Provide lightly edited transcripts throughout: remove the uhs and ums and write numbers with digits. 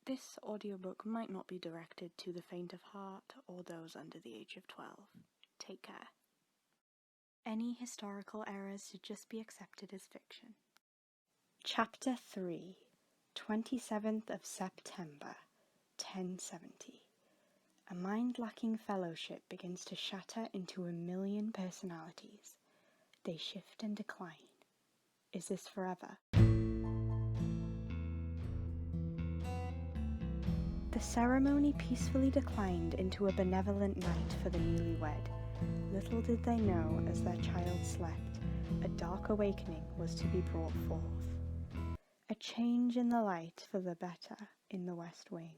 This audiobook might not be directed to the faint of heart or those under the age of 12. Take care. Any historical errors should just be accepted as fiction. Chapter 3, 27th of September, 1070. A mind-lacking fellowship begins to shatter into a million personalities. They shift and decline. Is this forever? The ceremony peacefully declined into a benevolent night for the newlywed. Little did they know, as their child slept, a dark awakening was to be brought forth. A change in the light for the better in the West Wing.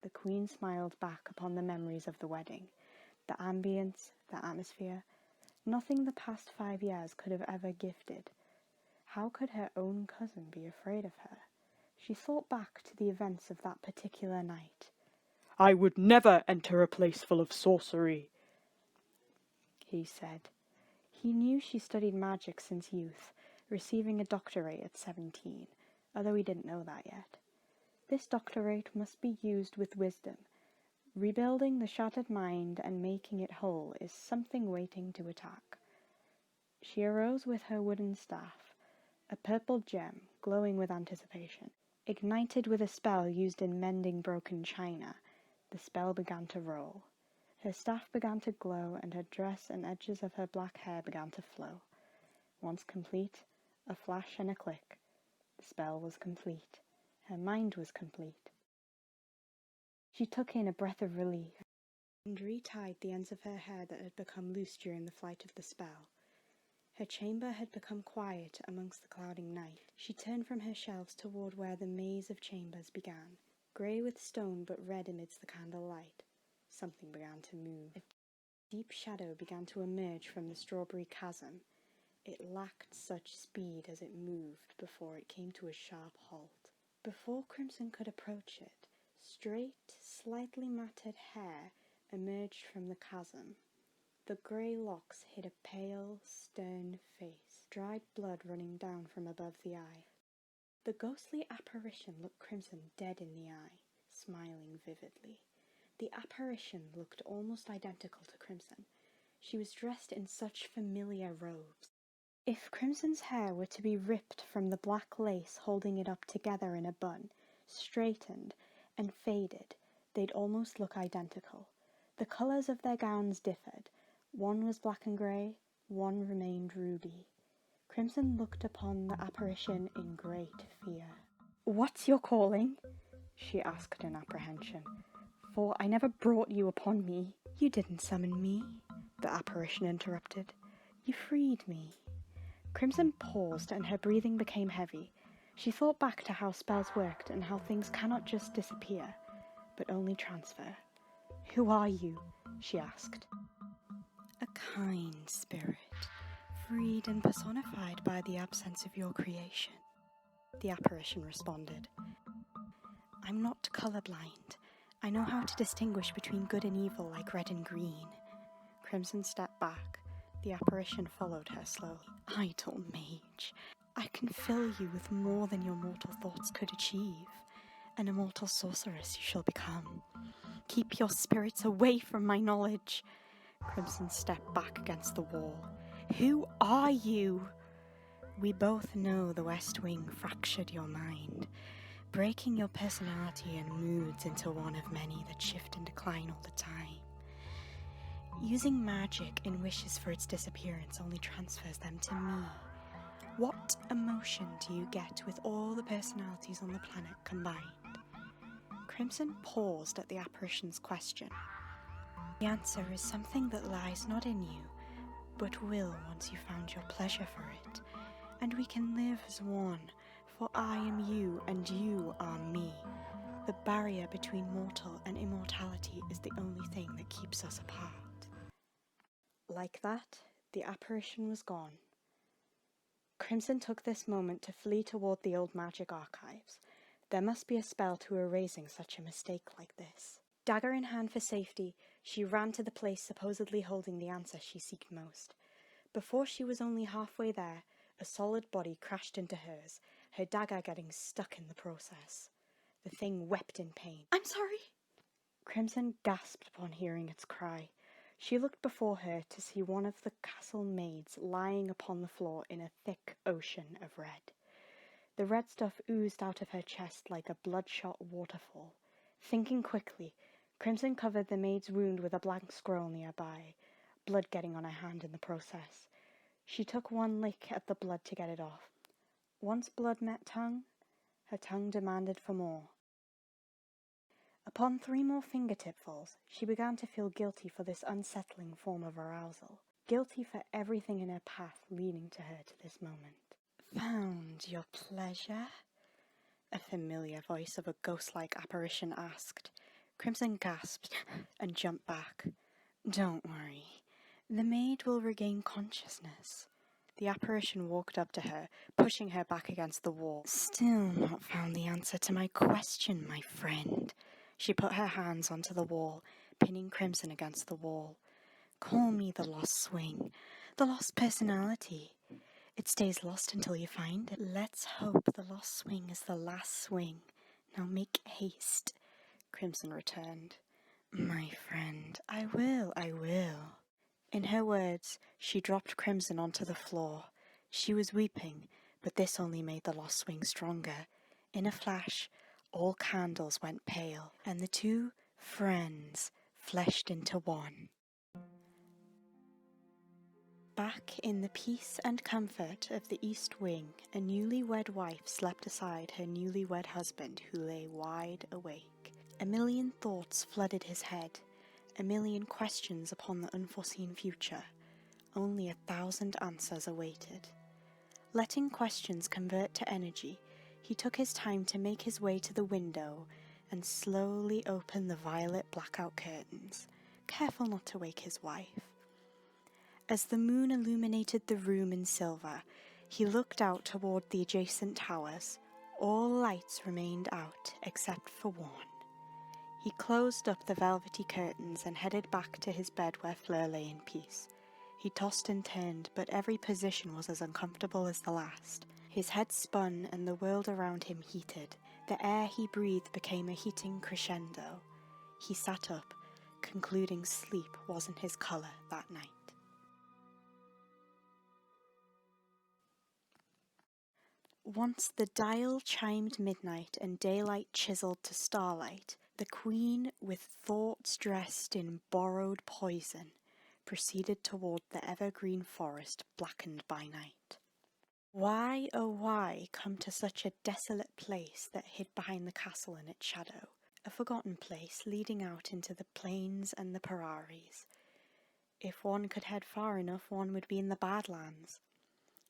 The Queen smiled back upon the memories of the wedding, the ambience, the atmosphere, nothing the past 5 years could have ever gifted. How could her own cousin be afraid of her? She thought back to the events of that particular night. "I would never enter a place full of sorcery," he said. He knew she studied magic since youth, receiving a doctorate at 17, although he didn't know that yet. This doctorate must be used with wisdom. Rebuilding the shattered mind and making it whole is something waiting to attack. She arose with her wooden staff, a purple gem glowing with anticipation. Ignited with a spell used in mending broken china, the spell began to roll. Her staff began to glow, and her dress and edges of her black hair began to flow. Once complete, a flash and a click. The spell was complete. Her mind was complete. She took in a breath of relief, and retied the ends of her hair that had become loose during the flight of the spell. Her chamber had become quiet amongst the clouding night. She turned from her shelves toward where the maze of chambers began, grey with stone but red amidst the candle light. Something began to move. A deep shadow began to emerge from the strawberry chasm. It lacked such speed as it moved before it came to a sharp halt. Before Crimson could approach it, straight, slightly matted hair emerged from the chasm. The grey locks hid a pale, stern face, dried blood running down from above the eye. The ghostly apparition looked Crimson dead in the eye, smiling vividly. The apparition looked almost identical to Crimson. She was dressed in such familiar robes. If Crimson's hair were to be ripped from the black lace holding it up together in a bun, straightened and faded, they'd almost look identical. The colours of their gowns differed. One was black and grey, one remained ruby. Crimson looked upon the apparition in great fear. "What's your calling?" she asked in apprehension. "For I never brought you upon me." "You didn't summon me," the apparition interrupted. "You freed me." Crimson paused, and her breathing became heavy. She thought back to how spells worked and how things cannot just disappear, but only transfer. "Who are you?" she asked. "A kind spirit, freed and personified by the absence of your creation," the apparition responded. "I'm not colorblind. I know how to distinguish between good and evil like red and green." Crimson stepped back. The apparition followed her slowly. "Idle mage, I can fill you with more than your mortal thoughts could achieve. An immortal sorceress you shall become. Keep your spirits away from my knowledge." Crimson stepped back against the wall. "Who are you?" "We both know the West Wing fractured your mind, breaking your personality and moods into one of many that shift and decline all the time. Using magic in wishes for its disappearance only transfers them to me. What emotion do you get with all the personalities on the planet combined?" Crimson paused at the apparition's question. "The answer is something that lies not in you, but will once you found your pleasure for it. And we can live as one, for I am you and you are me. The barrier between mortal and immortality is the only thing that keeps us apart." Like that, the apparition was gone. Crimson took this moment to flee toward the old magic archives. There must be a spell to erasing such a mistake like this. Dagger in hand for safety, she ran to the place supposedly holding the answer she seeked most. Before she was only halfway there, a solid body crashed into hers, her dagger getting stuck in the process. The thing wept in pain. I'm sorry. Crimson gasped upon hearing its cry. She looked before her to see one of the castle maids lying upon the floor in a thick ocean of red. The red stuff oozed out of her chest like a bloodshot waterfall. Thinking quickly, Crimson covered the maid's wound with a blank scroll nearby, blood getting on her hand in the process. She took one lick at the blood to get it off. Once blood met tongue, her tongue demanded for more. Upon 3 more fingertipfuls, she began to feel guilty for this unsettling form of arousal, guilty for everything in her path leading to her to this moment. "Found your pleasure?" a familiar voice of a ghost-like apparition asked. Crimson gasped and jumped back. "Don't worry, the maid will regain consciousness." The apparition walked up to her, pushing her back against the wall. "Still not found the answer to my question, my friend." She put her hands onto the wall, pinning Crimson against the wall. "Call me the lost swing, the lost personality. It stays lost until you find it. Let's hope the lost swing is the last swing. Now make haste," Crimson returned. "My friend, I will. In her words, she dropped Crimson onto the floor. She was weeping, but this only made the lost swing stronger. In a flash, all candles went pale, and the 2 friends fleshed into one. Back in the peace and comfort of the East Wing, a newlywed wife slept beside her newlywed husband, who lay wide awake. A million thoughts flooded his head, a million questions upon the unforeseen future. Only 1,000 answers awaited. Letting questions convert to energy, he took his time to make his way to the window and slowly open the violet blackout curtains, careful not to wake his wife. As the moon illuminated the room in silver, he looked out toward the adjacent towers. All lights remained out except for one. He closed up the velvety curtains and headed back to his bed where Fleur lay in peace. He tossed and turned, but every position was as uncomfortable as the last. His head spun and the world around him heated. The air he breathed became a heating crescendo. He sat up, concluding sleep wasn't his colour that night. Once the dial chimed midnight and daylight chiselled to starlight, the Queen, with thoughts dressed in borrowed poison, proceeded toward the evergreen forest blackened by night. Why, oh why, come to such a desolate place that hid behind the castle in its shadow, a forgotten place leading out into the plains and the prairies? If one could head far enough, one would be in the Badlands.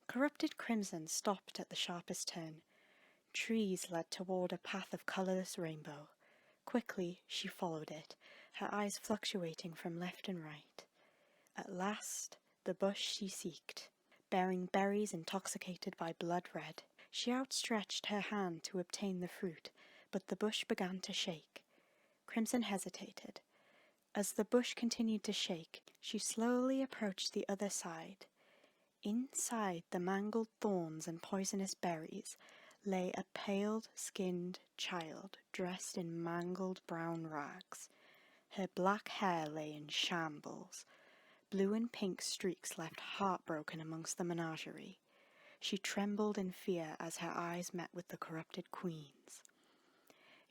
Corrupted Crimson stopped at the sharpest turn. Trees led toward a path of colourless rainbow. Quickly she followed it, her eyes fluctuating from left and right. At last, the bush she seeked, bearing berries intoxicated by blood red. She outstretched her hand to obtain the fruit, but the bush began to shake. Crimson hesitated. As the bush continued to shake, she slowly approached the other side. Inside the mangled thorns and poisonous berries lay a pale-skinned child dressed in mangled brown rags. Her black hair lay in shambles. Blue and pink streaks left heartbroken amongst the menagerie. She trembled in fear as her eyes met with the corrupted Queen's.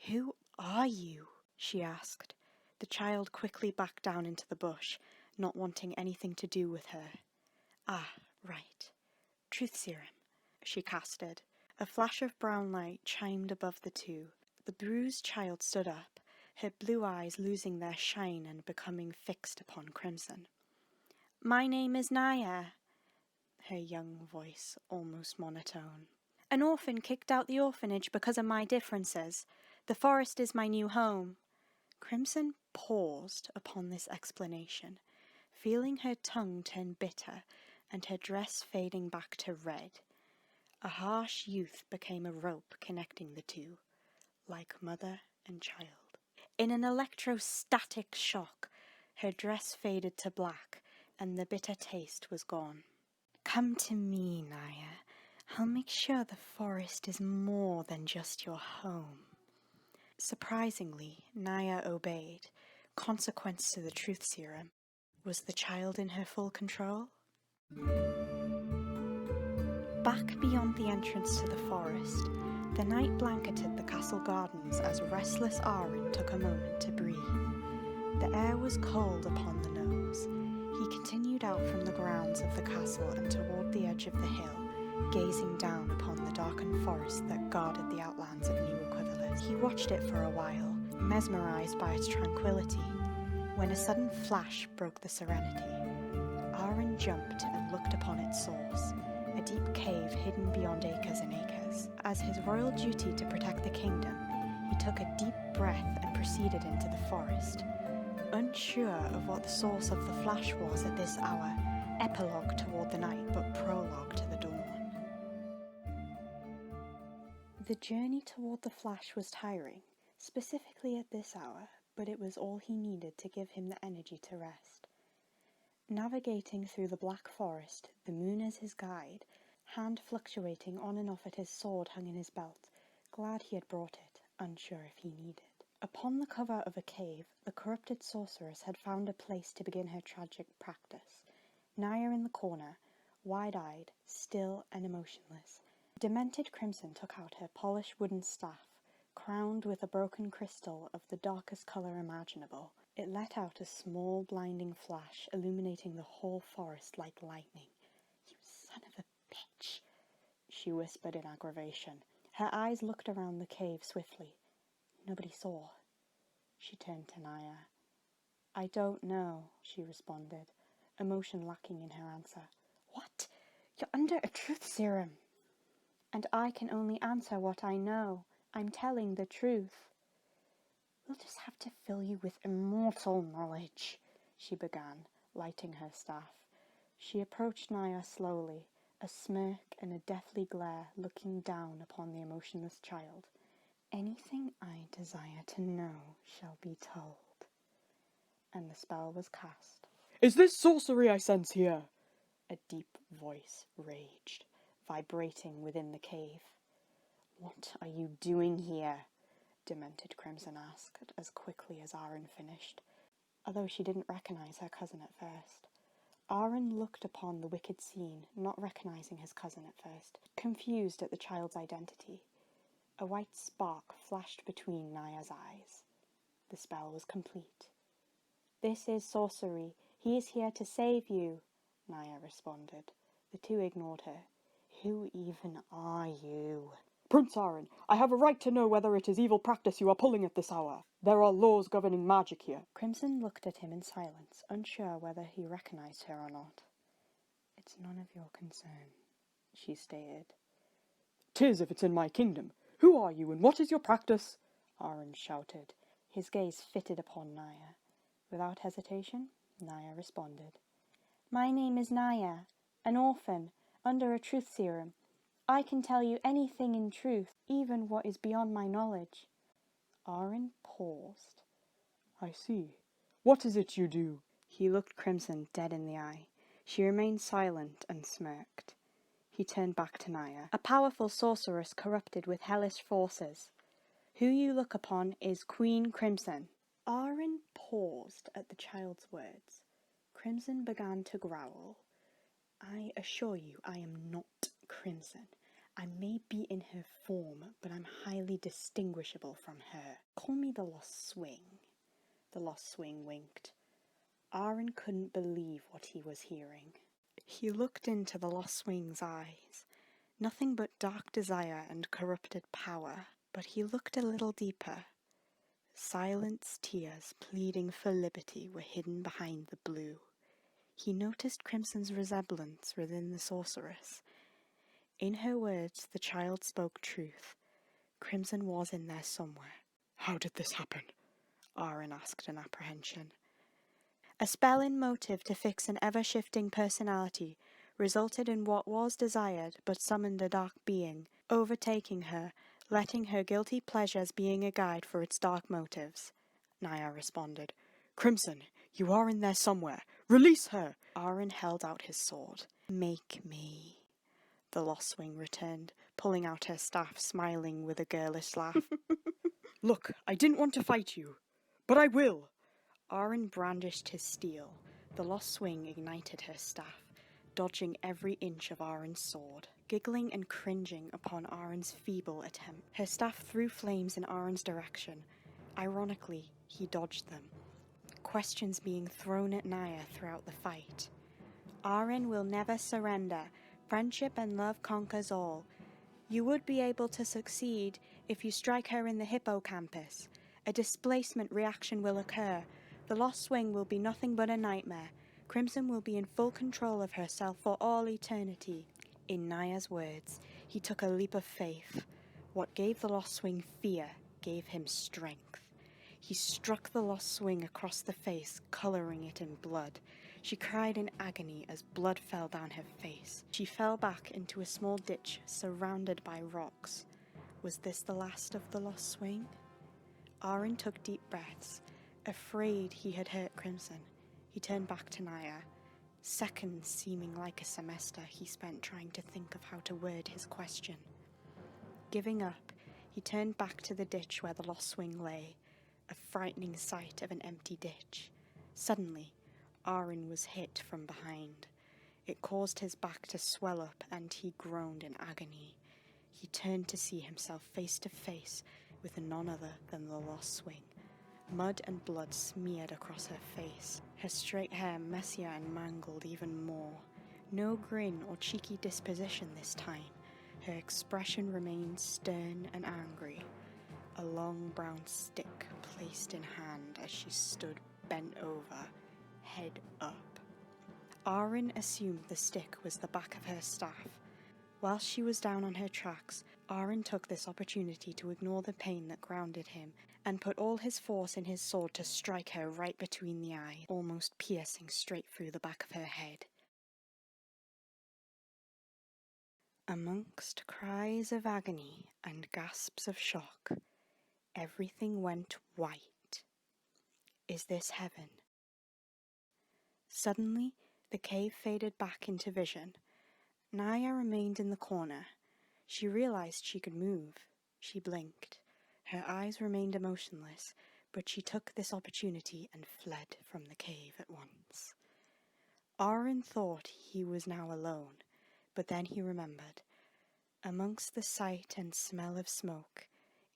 "Who are you?" she asked. The child quickly backed down into the bush, not wanting anything to do with her. "Ah, right. Truth serum," she casted. A flash of brown light chimed above the 2. The bruised child stood up, her blue eyes losing their shine and becoming fixed upon Crimson. "My name is Naya," her young voice almost monotone. "An orphan kicked out the orphanage because of my differences. The forest is my new home." Crimson paused upon this explanation, feeling her tongue turn bitter and her dress fading back to red. A harsh youth became a rope connecting the 2, like mother and child. In an electrostatic shock, her dress faded to black, and the bitter taste was gone. "Come to me, Naya. I'll make sure the forest is more than just your home." Surprisingly, Naya obeyed. Consequence to the truth serum. Was the child in her full control? Back beyond the entrance to the forest, the night blanketed the castle gardens as restless Arun took a moment to breathe. The air was cold upon the nose. He continued out from the grounds of the castle and toward the edge of the hill, gazing down upon the darkened forest that guarded the outlands of New Equivalent. He watched it for a while, mesmerized by its tranquility, when a sudden flash broke the serenity. Arun jumped and looked upon its source, a deep cave hidden beyond acres and acres. As his royal duty to protect the kingdom, he took a deep breath and proceeded into the forest. Unsure of what the source of the flash was at this hour, epilogue toward the night but prologue to the dawn. The journey toward the flash was tiring, specifically at this hour, but it was all he needed to give him the energy to rest. Navigating through the black forest, the moon as his guide, hand fluctuating on and off at his sword hung in his belt, glad he had brought it, unsure if he needed. Upon the cover of a cave, the corrupted sorceress had found a place to begin her tragic practice. Naya in the corner, wide-eyed, still and emotionless. Demented Crimson took out her polished wooden staff, crowned with a broken crystal of the darkest colour imaginable. It let out a small, blinding flash, illuminating the whole forest like lightning. "You son of a bitch," she whispered in aggravation. Her eyes looked around the cave swiftly. Nobody saw. She turned to Naya. "I don't know," she responded, emotion lacking in her answer. "What? You're under a truth serum." "And I can only answer what I know. I'm telling the truth." "We'll just have to fill you with immortal knowledge," she began, lighting her staff. She approached Naya slowly, a smirk and a deathly glare looking down upon the emotionless child. "Anything I desire to know shall be told." And the spell was cast. "Is this sorcery I sense here?" A deep voice raged, vibrating within the cave. "What are you doing here?" Demented Crimson asked, as quickly as Arun finished, although she didn't recognize her cousin at first. Arun looked upon the wicked scene, not recognizing his cousin at first, confused at the child's identity. A white spark flashed between Naya's eyes. The spell was complete. "This is sorcery. He is here to save you," Naya responded. The two ignored her. "Who even are you?" "Prince Arun, I have a right to know whether it is evil practice you are pulling at this hour. There are laws governing magic here." Crimson looked at him in silence, unsure whether he recognized her or not. "It's none of your concern," she stated. "'Tis if it's in my kingdom. Who are you and what is your practice?" Arun shouted. His gaze fitted upon Naya. Without hesitation, Naya responded. "My name is Naya, an orphan, under a truth serum. I can tell you anything in truth, even what is beyond my knowledge." Arun paused. "I see. What is it you do?" He looked Crimson dead in the eye. She remained silent and smirked. He turned back to Naya. "A powerful sorceress corrupted with hellish forces. Who you look upon is Queen Crimson." Arun paused at the child's words. Crimson began to growl. "I assure you I am not Crimson. I may be in her form, but I'm highly distinguishable from her. Call me the Lost Swing." The Lost Swing winked. Arun couldn't believe what he was hearing. He looked into the Lost Swing's eyes. Nothing but dark desire and corrupted power. But he looked a little deeper. Silent tears pleading for liberty were hidden behind the blue. He noticed Crimson's resemblance within the sorceress. In her words, the child spoke truth. Crimson was in there somewhere. "How did this happen?" Arun asked in apprehension. "A spell in motive to fix an ever-shifting personality resulted in what was desired but summoned a dark being, overtaking her, letting her guilty pleasures being a guide for its dark motives," Naya responded. "Crimson, you are in there somewhere. Release her!" Arun held out his sword. "Make me," the Lost Swing returned, pulling out her staff, smiling with a girlish laugh. Look, I didn't want to fight you, but I will. Arun brandished his steel. The lost swing ignited her staff, dodging every inch of Arun's sword, giggling and cringing upon Arun's feeble attempt. Her staff threw flames in Arun's direction. Ironically, he dodged them. Questions being thrown at Naya throughout the fight. Arun will never surrender. Friendship and love conquers all. You would be able to succeed if you strike her in the hippocampus. A displacement reaction will occur. The lost swing will be nothing but a nightmare. Crimson will be in full control of herself for all eternity. In Naya's words, he took a leap of faith. What gave the lost swing fear gave him strength. He struck the lost swing across the face, colouring it in blood. She cried in agony as blood fell down her face. She fell back into a small ditch surrounded by rocks. Was this the last of the lost swing? Arun took deep breaths. Afraid he had hurt Crimson, he turned back to Naya. Seconds seeming like a semester he spent trying to think of how to word his question. Giving up, he turned back to the ditch where the lost swing lay. A frightening sight of an empty ditch. Suddenly, Arun was hit from behind. It caused his back to swell up and he groaned in agony. He turned to see himself face to face with none other than the lost swing. Mud and blood smeared across her face, her straight hair messier and mangled even more. No grin or cheeky disposition this time. Her expression remained stern and angry. A long brown stick placed in hand as she stood bent over, head up. Arun assumed the stick was the back of her staff. While she was down on her tracks, Arun took this opportunity to ignore the pain that grounded him and put all his force in his sword to strike her right between the eyes, almost piercing straight through the back of her head. Amongst cries of agony and gasps of shock, everything went white. Is this heaven? Suddenly, the cave faded back into vision. Naya remained in the corner. She realized she could move. She blinked. Her eyes remained emotionless, but she took this opportunity and fled from the cave at once. Arun thought he was now alone, but then he remembered. Amongst the sight and smell of smoke,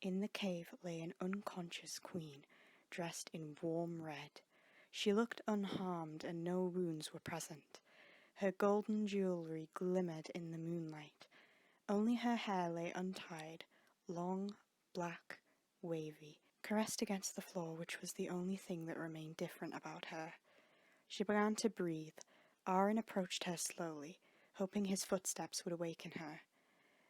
in the cave lay an unconscious queen, dressed in warm red. She looked unharmed and no wounds were present. Her golden jewellery glimmered in the moonlight. Only her hair lay untied, long, black, wavy, caressed against the floor, which was the only thing that remained different about her. She began to breathe. Arun approached her slowly, hoping his footsteps would awaken her.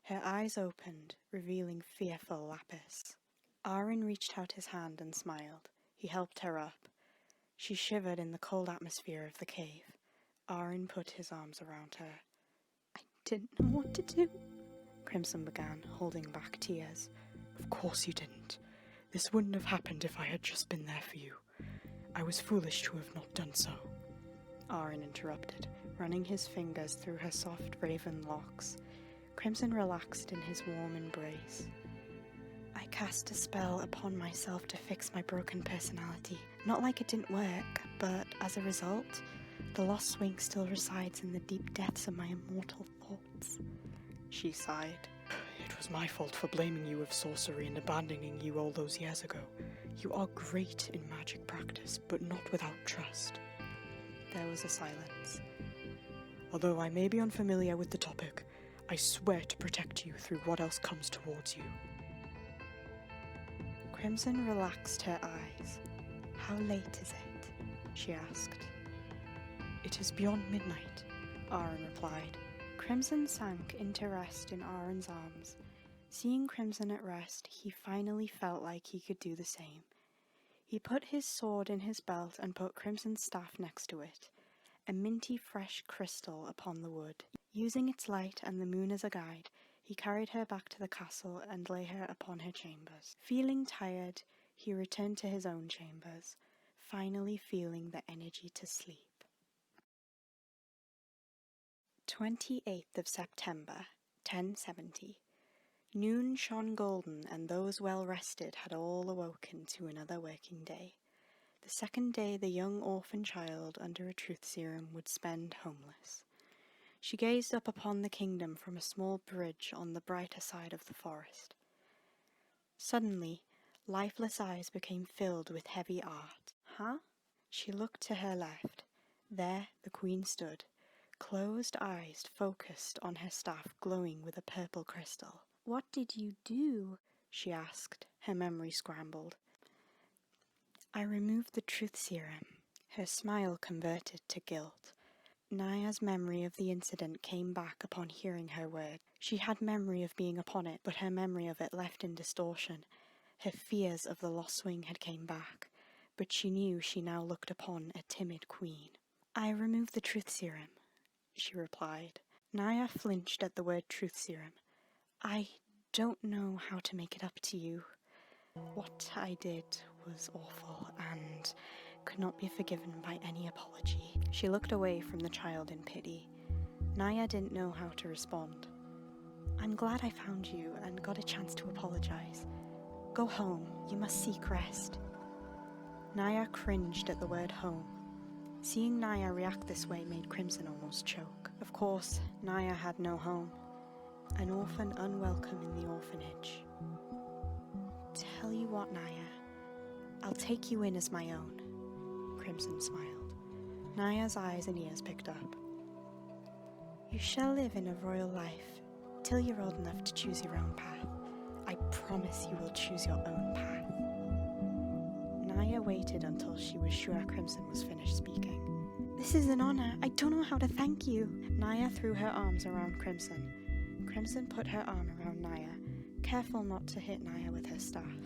Her eyes opened, revealing fearful lapis. Arun reached out his hand and smiled. He helped her up. She shivered in the cold atmosphere of the cave. Arun put his arms around her. "I didn't know what to do," Crimson began, holding back tears. Of course you didn't. This wouldn't have happened if I had just been there for you. I was foolish to have not done so. Arun interrupted, running his fingers through her soft raven locks. Crimson relaxed in his warm embrace. "I cast a spell upon myself to fix my broken personality. Not like it didn't work, but as a result, the lost swing still resides in the deep depths of my immortal thoughts." She sighed. It was my fault for blaming you of sorcery and abandoning you all those years ago. You are great in magic practice, but not without trust. There was a silence. Although I may be unfamiliar with the topic, I swear to protect you through what else comes towards you. Crimson relaxed her eyes. "How late is it?" she asked. "It is beyond midnight," Arun replied. Crimson sank into rest in Arun's arms. Seeing Crimson at rest, he finally felt like he could do the same. He put his sword in his belt and put Crimson's staff next to it, a minty fresh crystal upon the wood. Using its light and the moon as a guide, he carried her back to the castle and lay her upon her chambers. Feeling tired, he returned to his own chambers, finally feeling the energy to sleep. 28th of September, 1070. Noon shone golden, and those well-rested had all awoken to another working day. The second day the young orphan child under a truth serum would spend homeless. She gazed up upon the kingdom from a small bridge on the brighter side of the forest. Suddenly, lifeless eyes became filled with heavy art. Huh? She looked to her left. There the queen stood, closed eyes focused on her staff glowing with a purple crystal. "What did you do?" she asked, her memory scrambled. "I removed the truth serum." Her smile converted to guilt. Naya's memory of the incident came back upon hearing her word. She had memory of being upon it, but her memory of it left in distortion. Her fears of the lost swing had came back, but she knew she now looked upon a timid queen. "I removed the truth serum," she replied. Naya flinched at the word truth serum. "I don't know how to make it up to you. What I did was awful and could not be forgiven by any apology." She looked away from the child in pity. Naya didn't know how to respond. "I'm glad I found you and got a chance to apologize. Go home, you must seek rest." Naya cringed at the word home. Seeing Naya react this way made Crimson almost choke. Of course, Naya had no home. An orphan unwelcome in the orphanage. "Tell you what, Naya, I'll take you in as my own." Crimson smiled. Naya's eyes and ears picked up. "You shall live in a royal life till you're old enough to choose your own path. I promise you will choose your own path." Naya waited until she was sure Crimson was finished speaking. "This is an honor. I don't know how to thank you." Naya threw her arms around Crimson. Crimson put her arm around Naya, careful not to hit Naya with her staff.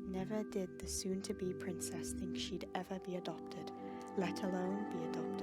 Never did the soon-to-be princess think she'd ever be adopted, let alone be adopted